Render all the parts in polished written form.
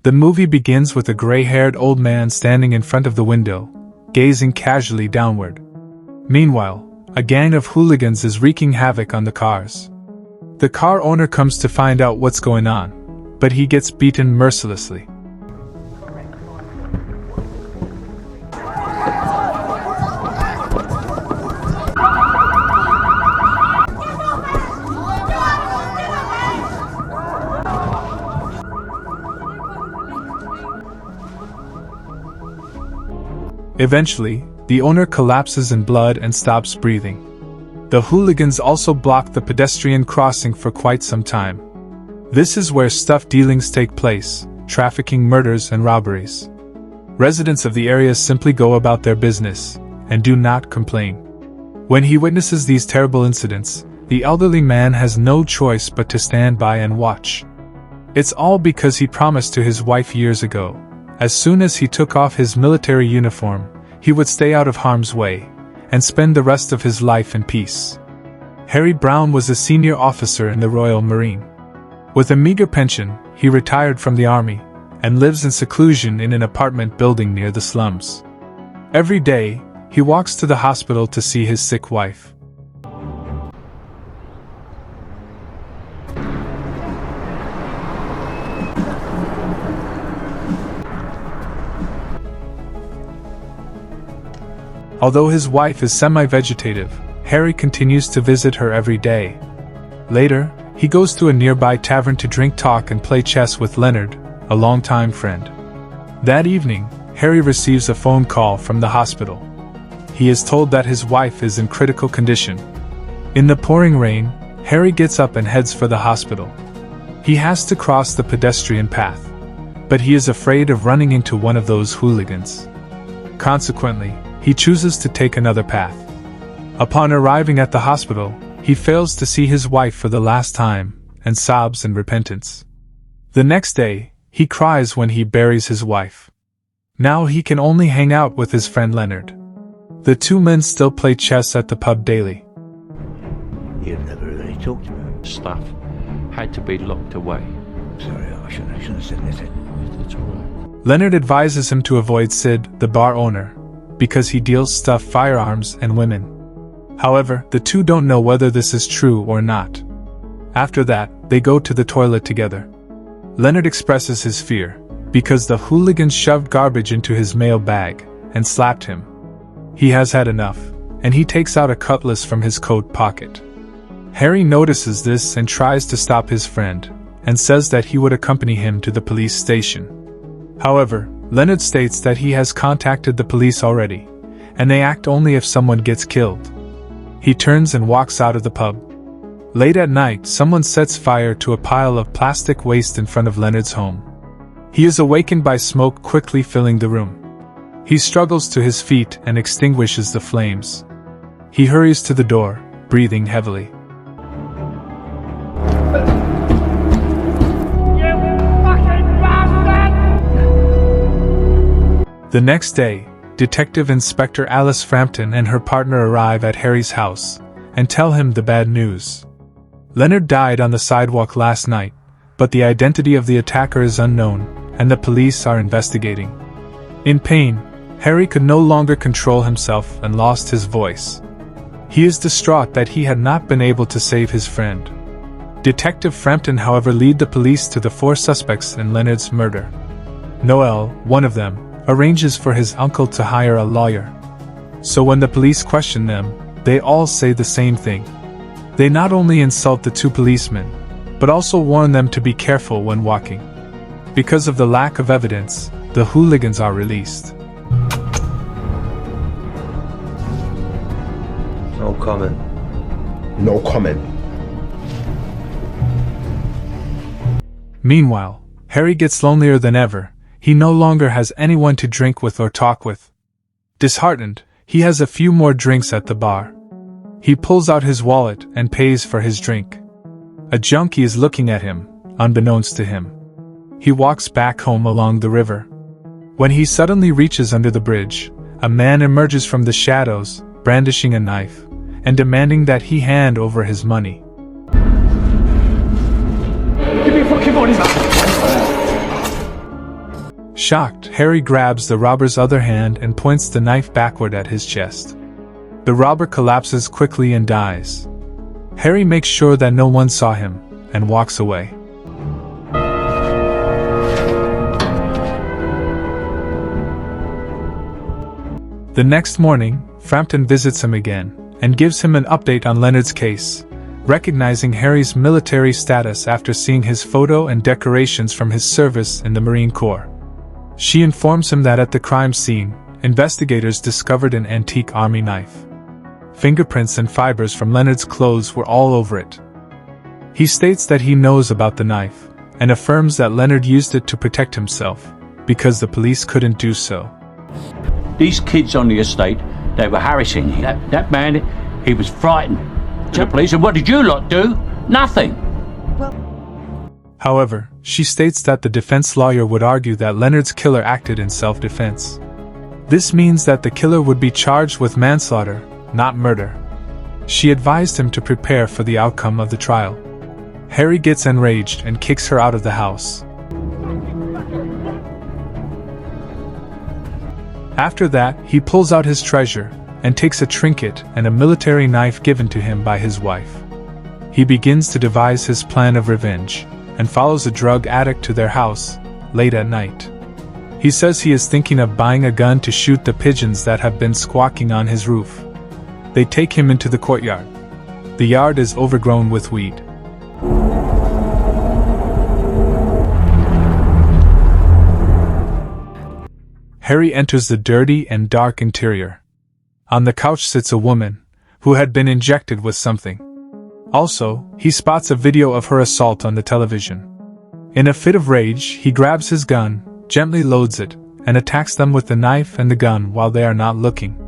The movie begins with a gray-haired old man standing in front of the window, gazing casually downward. Meanwhile, a gang of hooligans is wreaking havoc on the cars. The car owner comes to find out what's going on, but he gets beaten mercilessly. Eventually, the owner collapses in blood and stops breathing. The hooligans also block the pedestrian crossing for quite some time. This is where stuff dealings take place, trafficking, murders, and robberies. Residents of the area simply go about their business and do not complain. When he witnesses these terrible incidents, the elderly man has no choice but to stand by and watch. It's all because he promised to his wife years ago, as soon as he took off his military uniform, he would stay out of harm's way and spend the rest of his life in peace. Harry Brown was a senior officer in the Royal Marine. With a meager pension, he retired from the army and lives in seclusion in an apartment building near the slums. Every day, he walks to the hospital to see his sick wife. Although his wife is semi-vegetative, Harry continues to visit her every day. Later, he goes to a nearby tavern to drink, talk, and play chess with Leonard, a longtime friend. That evening, Harry receives a phone call from the hospital. He is told that his wife is in critical condition. In the pouring rain, Harry gets up and heads for the hospital. He has to cross the pedestrian path, but he is afraid of running into one of those hooligans. Consequently, he chooses to take another path. Upon arriving at the hospital, he fails to see his wife for the last time and sobs in repentance. The next day, he cries when he buries his wife. Now he can only hang out with his friend Leonard. The two men still play chess at the pub daily. You've never really talked about Stuff had to be locked away. Sorry, I shouldn't have said anything. It's all right. Leonard advises him to avoid Sid, the bar owner, because he deals stuff, firearms, and women. However, the two don't know whether this is true or not. After that, they go to the toilet together. Leonard expresses his fear, because the hooligans shoved garbage into his mail bag and slapped him. He has had enough, and he takes out a cutlass from his coat pocket. Harry notices this and tries to stop his friend, and says that he would accompany him to the police station. However, Leonard states that he has contacted the police already, and they act only if someone gets killed. He turns and walks out of the pub. Late at night, someone sets fire to a pile of plastic waste in front of Leonard's home. He is awakened by smoke quickly filling the room. He struggles to his feet and extinguishes the flames. He hurries to the door, breathing heavily. The next day, Detective Inspector Alice Frampton and her partner arrive at Harry's house and tell him the bad news. Leonard died on the sidewalk last night, but the identity of the attacker is unknown, and the police are investigating. In pain, Harry could no longer control himself and lost his voice. He is distraught that he had not been able to save his friend. Detective Frampton, however, leads the police to the 4 suspects in Leonard's murder. Noel, one of them, arranges for his uncle to hire a lawyer. So when the police question them, they all say the same thing. They not only insult the 2 policemen, but also warn them to be careful when walking. Because of the lack of evidence, the hooligans are released. no comment. No comment. Meanwhile, Harry gets lonelier than ever. He no longer has anyone to drink with or talk with. Disheartened, he has a few more drinks at the bar. He pulls out his wallet and pays for his drink. A junkie is looking at him, unbeknownst to him. He walks back home along the river. When he suddenly reaches under the bridge, a man emerges from the shadows, brandishing a knife, and demanding that he hand over his money. Give me your fucking money back! Shocked, Harry grabs the robber's other hand and points the knife backward at his chest. The robber collapses quickly and dies. Harry makes sure that no one saw him, and walks away. The next morning, Frampton visits him again, and gives him an update on Leonard's case, recognizing Harry's military status after seeing his photo and decorations from his service in the Marine Corps. She informs him that at the crime scene, investigators discovered an antique army knife. Fingerprints and fibers from Leonard's clothes were all over it. He states that he knows about the knife, and affirms that Leonard used it to protect himself, because the police couldn't do so. These kids on the estate, they were harassing him. That man, he was frightened to the police, and what did you lot do? Nothing. However, she states that the defense lawyer would argue that Leonard's killer acted in self-defense. This means that the killer would be charged with manslaughter, not murder. She advised him to prepare for the outcome of the trial. Harry gets enraged and kicks her out of the house. After that, he pulls out his treasure, and takes a trinket and a military knife given to him by his wife. He begins to devise his plan of revenge, and follows a drug addict to their house, late at night. He says he is thinking of buying a gun to shoot the pigeons that have been squawking on his roof. They take him into the courtyard. The yard is overgrown with weed. Harry enters the dirty and dark interior. On the couch sits a woman, who had been injected with something. Also, he spots a video of her assault on the television. In a fit of rage, he grabs his gun, gently loads it, and attacks them with the knife and the gun while they are not looking.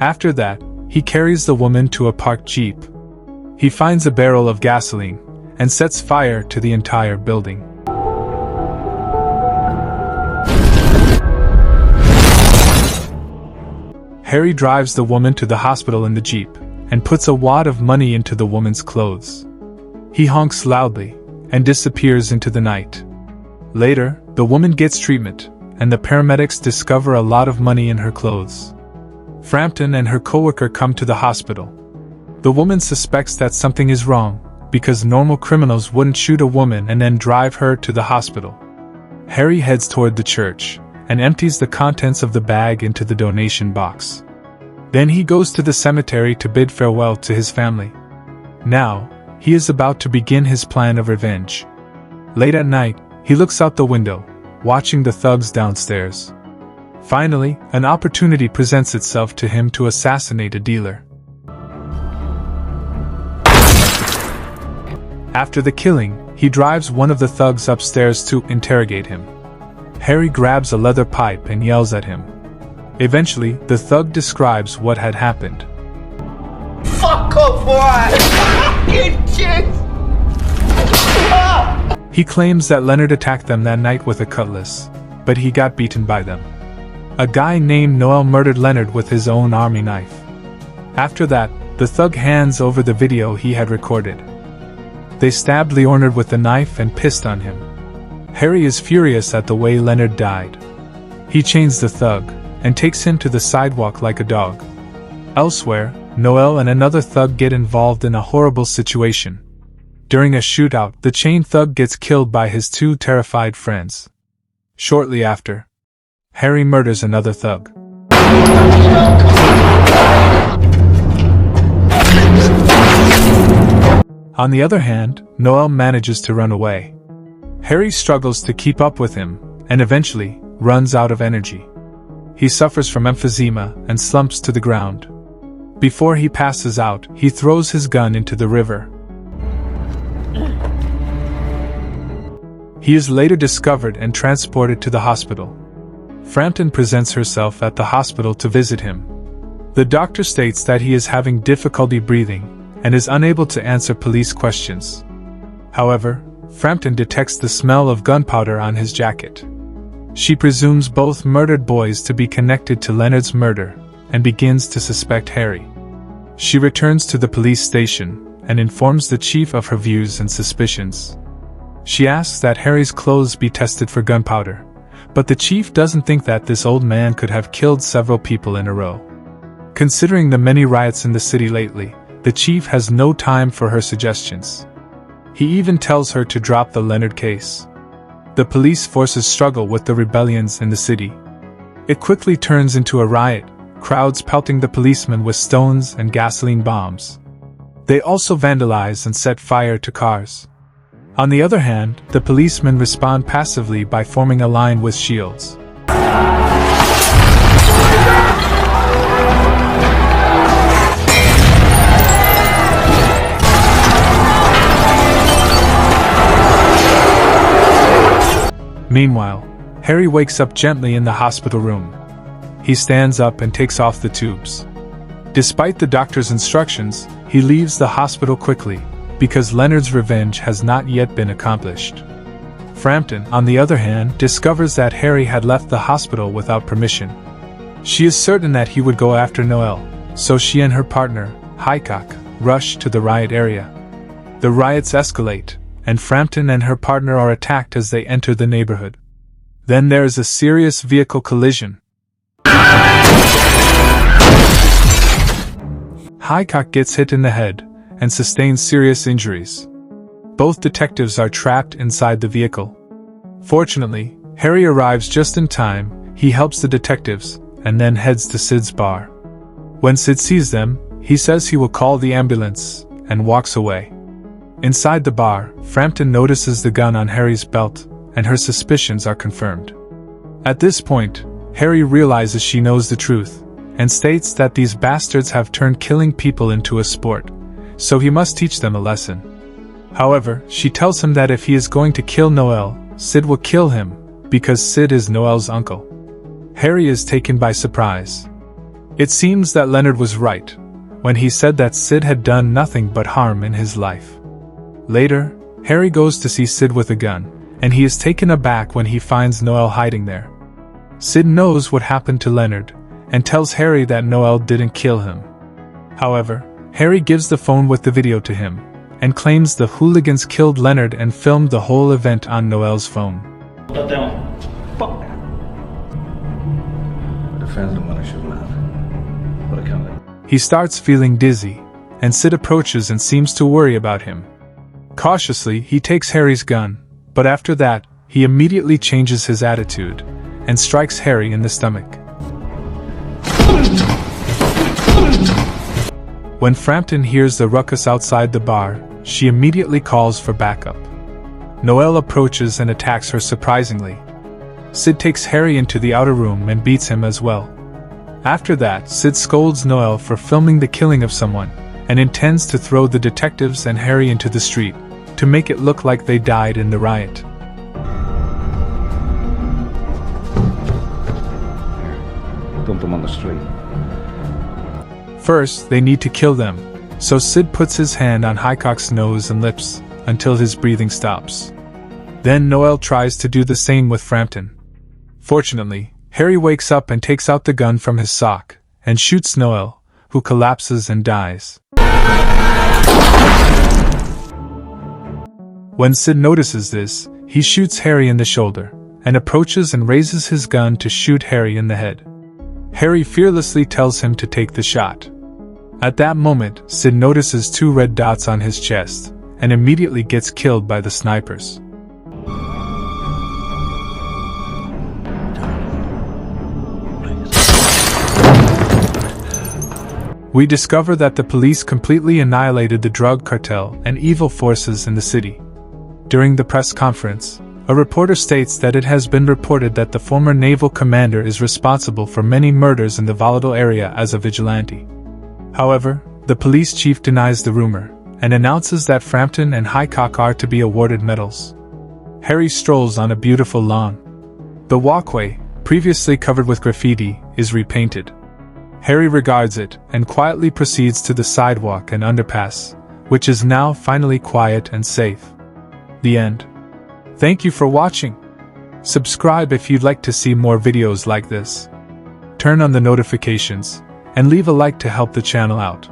After that, he carries the woman to a parked jeep. He finds a barrel of gasoline, and sets fire to the entire building. Harry drives the woman to the hospital in the jeep, and puts a wad of money into the woman's clothes. He honks loudly, and disappears into the night. Later, the woman gets treatment, and the paramedics discover a lot of money in her clothes. Frampton and her coworker come to the hospital. The woman suspects that something is wrong, because normal criminals wouldn't shoot a woman and then drive her to the hospital. Harry heads toward the church, and empties the contents of the bag into the donation box. Then he goes to the cemetery to bid farewell to his family. Now, he is about to begin his plan of revenge. Late at night, he looks out the window, watching the thugs downstairs. Finally, an opportunity presents itself to him to assassinate a dealer. After the killing, he drives one of the thugs upstairs to interrogate him. Harry grabs a leather pipe and yells at him. Eventually, the thug describes what had happened. Fuck off, boy! Fucking shit! He claims that Leonard attacked them that night with a cutlass, but he got beaten by them. A guy named Noel murdered Leonard with his own army knife. After that, the thug hands over the video he had recorded. They stabbed Leonard with the knife and pissed on him. Harry is furious at the way Leonard died. He chains the thug, and takes him to the sidewalk like a dog. Elsewhere, Noel and another thug get involved in a horrible situation. During a shootout, the chained thug gets killed by his two terrified friends. Shortly after, Harry murders another thug. On the other hand, Noel manages to run away. Harry struggles to keep up with him, and eventually, runs out of energy. He suffers from emphysema and slumps to the ground. Before he passes out, he throws his gun into the river. He is later discovered and transported to the hospital. Frampton presents herself at the hospital to visit him. The doctor states that he is having difficulty breathing, and is unable to answer police questions. However, Frampton detects the smell of gunpowder on his jacket. She presumes both murdered boys to be connected to Leonard's murder, and begins to suspect Harry. She returns to the police station and informs the chief of her views and suspicions. She asks that Harry's clothes be tested for gunpowder, but the chief doesn't think that this old man could have killed several people in a row. Considering the many riots in the city lately, the chief has no time for her suggestions. He even tells her to drop the Leonard case. The police forces struggle with the rebellions in the city. It quickly turns into a riot, crowds pelting the policemen with stones and gasoline bombs. They also vandalize and set fire to cars. On the other hand, the policemen respond passively by forming a line with shields. Meanwhile, Harry wakes up gently in the hospital room. He stands up and takes off the tubes. Despite the doctor's instructions, he leaves the hospital quickly, because Leonard's revenge has not yet been accomplished. Frampton, on the other hand, discovers that Harry had left the hospital without permission. She is certain that he would go after Noel, so she and her partner, Highcock, rush to the riot area. The riots escalate, and Frampton and her partner are attacked as they enter the neighborhood. Then there is a serious vehicle collision. Highcock gets hit in the head and sustains serious injuries. Both detectives are trapped inside the vehicle. Fortunately, Harry arrives just in time. He helps the detectives and then heads to Sid's bar. When Sid sees them, he says he will call the ambulance and walks away. Inside the bar, Frampton notices the gun on Harry's belt, and her suspicions are confirmed. At this point, Harry realizes she knows the truth, and states that these bastards have turned killing people into a sport, so he must teach them a lesson. However, she tells him that if he is going to kill Noel, Sid will kill him, because Sid is Noel's uncle. Harry is taken by surprise. It seems that Leonard was right when he said that Sid had done nothing but harm in his life. Later, Harry goes to see Sid with a gun, and he is taken aback when he finds Noel hiding there. Sid knows what happened to Leonard, and tells Harry that Noel didn't kill him. However, Harry gives the phone with the video to him, and claims the hooligans killed Leonard and filmed the whole event on Noel's phone. He starts feeling dizzy, and Sid approaches and seems to worry about him. Cautiously, he takes Harry's gun, but after that, he immediately changes his attitude and strikes Harry in the stomach. When Frampton hears the ruckus outside the bar, she immediately calls for backup. Noel approaches and attacks her surprisingly. Sid takes Harry into the outer room and beats him as well. After that, Sid scolds Noel for filming the killing of someone, and intends to throw the detectives and Harry into the street, to make it look like they died in the riot. Dump them on the street. First, they need to kill them, so Sid puts his hand on Highcock's nose and lips, until his breathing stops. Then Noel tries to do the same with Frampton. Fortunately, Harry wakes up and takes out the gun from his sock, and shoots Noel, who collapses and dies. When Sid notices this, he shoots Harry in the shoulder, and approaches and raises his gun to shoot Harry in the head. Harry fearlessly tells him to take the shot. At that moment, Sid notices 2 red dots on his chest, and immediately gets killed by the snipers. We discover that the police completely annihilated the drug cartel and evil forces in the city. During the press conference, a reporter states that it has been reported that the former naval commander is responsible for many murders in the volatile area as a vigilante. However, the police chief denies the rumor, and announces that Frampton and Highcock are to be awarded medals. Harry strolls on a beautiful lawn. The walkway, previously covered with graffiti, is repainted. Harry regards it, and quietly proceeds to the sidewalk and underpass, which is now finally quiet and safe. The end. Thank you for watching. Subscribe if you'd like to see more videos like this. Turn on the notifications, and leave a like to help the channel out.